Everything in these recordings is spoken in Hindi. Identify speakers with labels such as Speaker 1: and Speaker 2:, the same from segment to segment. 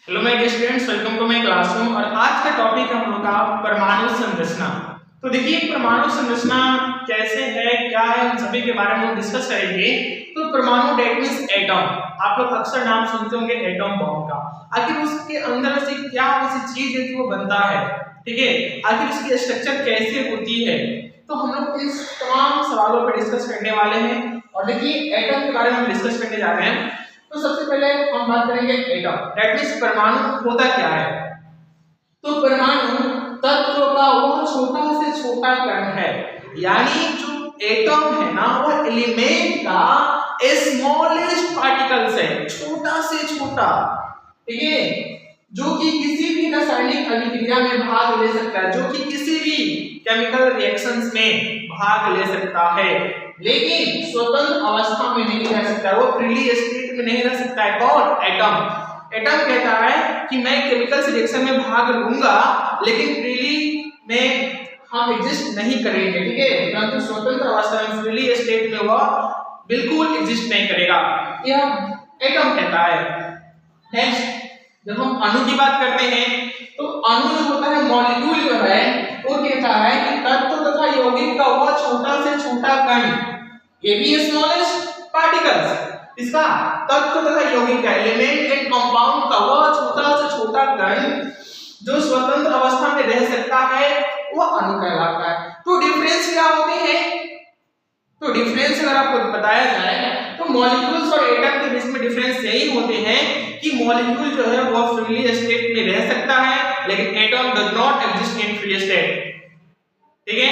Speaker 1: Hello my dear students, welcome to my classroom. और आज का टॉपिक है हम लोग का परमाणु संरचना। तो देखिए परमाणु संरचना कैसे है, क्या है, उन सभी के बारे में हम डिस्कस करेंगे। तो परमाणु डेट मींस एटम, आप लोग अक्सर नाम सुनते होंगे एटम बॉम्ब का। आखिर उसके अंदर से क्या ऐसी चीज है जो वो बनता है, ठीक है, आखिर उसकी स्ट्रक्चर कैसे होती है, तो हम लोग इस तमाम सवालों पर डिस्कस करने वाले हैं। और देखिए एटम के बारे में हम डिस्कस करने जा रहे हैं। तो सबसे पहले हम बात करेंगे एटम, दैट मींस परमाणु होता क्या है। तो परमाणु तत्व का वह छोटा से छोटा कण है, यानी जो एटम है ना वो एलिमेंट का स्मॉलेस्ट पार्टिकल्स है, छोटा से छोटा, ठीक है, जो कि किसी भी रासायनिक अभिक्रिया में भाग ले सकता है, जो कि किसी भी केमिकल रिएक्शंस में भाग ले सकता है, लेकिन स्वतंत्र अवस्था में नहीं रह सकता, वो फ्रीली स्टेट में नहीं रह सकता है। कौन? एटम। एटम कहता है कि मैं केमिकल रिएक्शन में भाग लूंगा लेकिन फ्रीली में हम एग्जिस्ट नहीं करेंगे, ठीक है, परंतु स्वतंत्र अवस्था में फ्रीली स्टेट में वह बिल्कुल एग्जिस्ट नहीं करेगा, यह एटम कहता है। नेक्स्ट जब हम अणु की बात करते हैं तो अणु जो होता है, मॉलिक्यूल जो है, वो कहता है कि तत्व तथा यौगिक का वह छोटा से छोटा कण, ये भी स्मॉलेस्ट पार्टिकल्स, इसका तत्व तथा यौगिक का एलिमेंट एंड कंपाउंड का वह छोटा से छोटा कण जो स्वतंत्र अवस्था में रह सकता है वह अणु कहलाता है। तो डिफरेंस क्या होते हैं? तो डिफरेंस अगर आपको बताया जाए तो मॉलिक्यूल्स और एटम के बीच में डिफरेंस यही होते हैं कि मॉलिक्यूल जो है वो फ्रीली स्टेट में रह सकता है लेकिन atom does not exist in free state, ठीक है,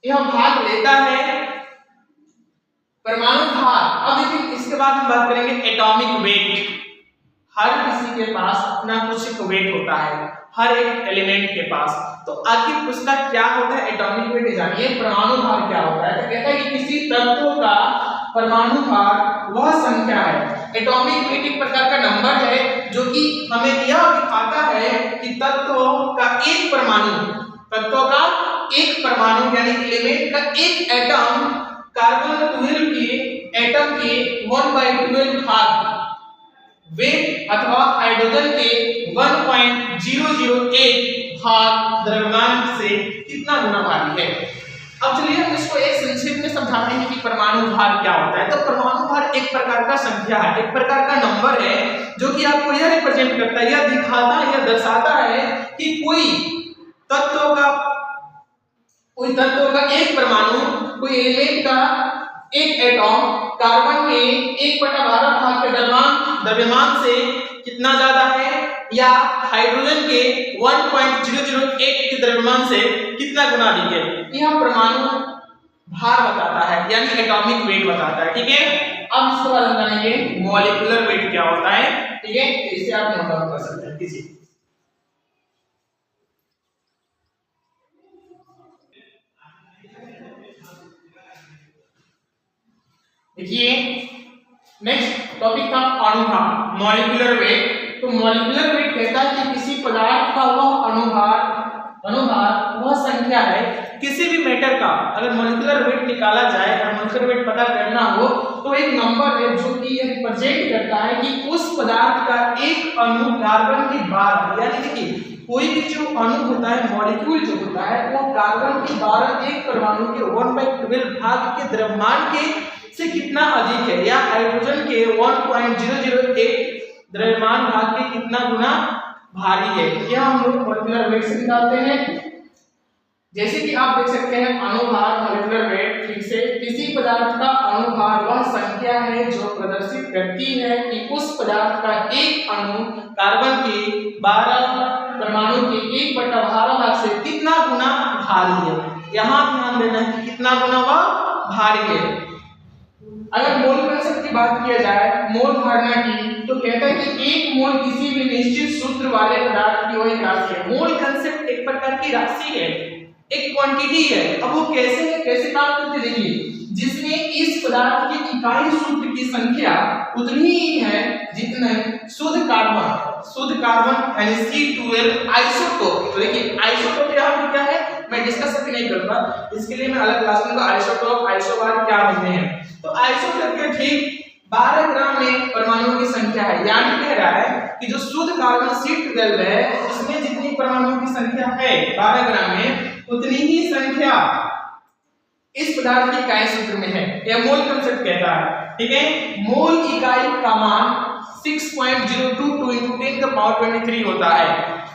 Speaker 1: यह भाग लेता है परमाणु भार। अब देखिए इसके बाद हम बात करेंगे एटॉमिक वेट। हर किसी के पास अपना कुछ वेट होता है, हर एक एलिमेंट के पास, तो आखिर उसका क्या होता है एटॉमिक वेट जानिए। परमाणु भार क्या होता है? तो कहता है कि किसी तत्व का परमाणु भार वह संख्या है, एटॉमिक वेट एक प्रकार का नंबर है जो कि हमें यह दिखाता है कि तत्व का एक परमाणु यानी एलिमेंट का एक एटम कार्बन 12 के एटम के 1/12 भाग वेट अथवा हाइड्रोजन के 1.008 भाग द्रव्यमान से कितना गुना भारी है। अब चलिए हम इसको एक संक्षेप में समझाते हैं कि परमाणु भार क्या होता है। तो परमाणु भार एक प्रकार का संख्या है, एक प्रकार का नंबर है जो कि आपको यह रिप्रेजेंट करता है, यह दिखाता है, यह दर्शाता है कि कोई तत्व का एक परमाणु, कोई एलिमेंट का एक एटम कार्बन के 1/12 भाग के द्रव्यमान से कितना ज्यादा है, या हाइड्रोजन के 1.008 के द्रव्यमान से कितना गुना अधिक है, यह परमाणु भार बताता है, यानी एटॉमिक वेट बताता है, ठीक है। अब इसके बाद हम जानेंगे मॉलिक्यूलर वेट क्या होता है, ठीक है, इसे आप नोट डाउन कर सकते हैं किसी। देखिए नेक्स्ट टॉपिक था अणु भार, मॉलिक्यूलर वेट। तो मॉलिक्यूलर वेट कहता है कि किसी पदार्थ का वह अणुभार वह संख्या है, किसी भी मैटर का अगर मॉलिक्यूलर वेट निकाला जाए, अगर मॉलिक्यूलर वेट पता करना हो तो एक नंबर है जो कि यह रिप्रेजेंट करता है कि उस पदार्थ का एक अणु कार्बन की 12, यानी देखिए कोई भी जो अणु होता है, मॉलिक्यूल जो होता है, वो कार्बन की 12 एक परमाणु के 1/12 भाग के द्रव्यमान के से कितना अधिक है, या हाइड्रोजन के 1.008 द्रव्यमान भाग के कितना गुना भारी है, यह हम लोग मॉलिक्यूलर वेट से निकालते हैं। जैसे कि आप देख सकते हैं अणुभार मॉलिक्यूलर वेट, ठीक से किसी पदार्थ का अणुभार वह संख्या है जो प्रदर्शित करती है कि उस पदार्थ का एक अणु कार्बन के 12 परमाणु के 1/12 भाग से कितना गुना भारी है। यहाँ ध्यान देना है कि कितना गुना वह भारी है। अगर मोल कंसेप्ट की बात किया जाए, मोल धारणा की, तो कहता है कि एक मोल किसी भी निश्चित सूत्र वाले पदार्थ की वही राशि है। मोल कंसेप्ट एक प्रकार की राशि है, एक क्वांटिटी है। अब वो कैसे काम करते हैं, देखिए, जिसमें इस पदार्थ की इकाई सूत्र की संख्या उतनी ही है जितना शुद्ध कार्बन यानी C12 आइसोटोप। तो देखिए आइसोटोप यहाँ क्या है मैं डिस्कस अभी नहीं करूंगा, इसके लिए मैं अलग क्लास में आइसोटोप आइसोबार क्या होते हैं। तो आइसोटोप के ठीक 12 ग्राम में परमाणुओं की संख्या है, यानी कह रहा है कि जो शुद्ध कार्बन C12 है उसमें जितनी परमाणुओं की संख्या है 12 ग्राम में, उतनी ही संख्या इस पदार्थ की इकाई सूत्र में है। यह मोल कंसेप्ट कहता है, ठीक है। मोल इकाई का मान 6.022 × 10⁻23 होता है।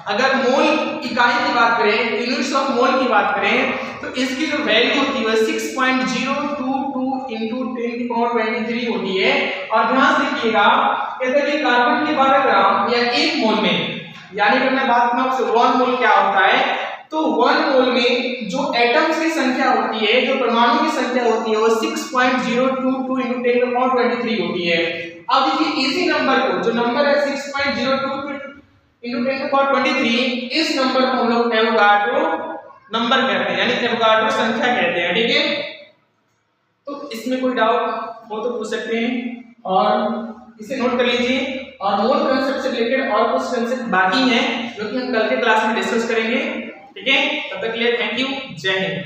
Speaker 1: अगर मोल इकाई की बात करें, यूनिट्स ऑफ मोल की बात करें, तो इसकी जो वैल्यू होती है 6.022 × 10⁻23 होती है। और ध्यान से देखिएगा, कहते हैं कि कार्बन के 12 ग्राम या 1 मोल में, यानी कि मैं बात करूं 1 मोल क्या होता है, तो 1 मोल में जो एटम्स की संख्या होती है, जो परमाणु की संख्या होती है, वो 6.022 × 10⁻23 होती है। अब देखिए इसी नंबर को, जो नंबर है 6.022 × 10⁻23, इस नंबर को हम लोग एवोगाड्रो नंबर कहते हैं, यानी एवोगाड्रो संख्या कहते हैं, ठीक है। तो इसमें कोई डाउट हो तो पूछ सकते हैं और इसे नोट कर लीजिए। और मोल कंसेप्ट से रिलेटेड और कुछ कंसेप्ट बाकी हैं जो कि हम कल के क्लास में डिस्कस करेंगे, ठीक है। तब तक के लिए थैंक यू, जय हिंद।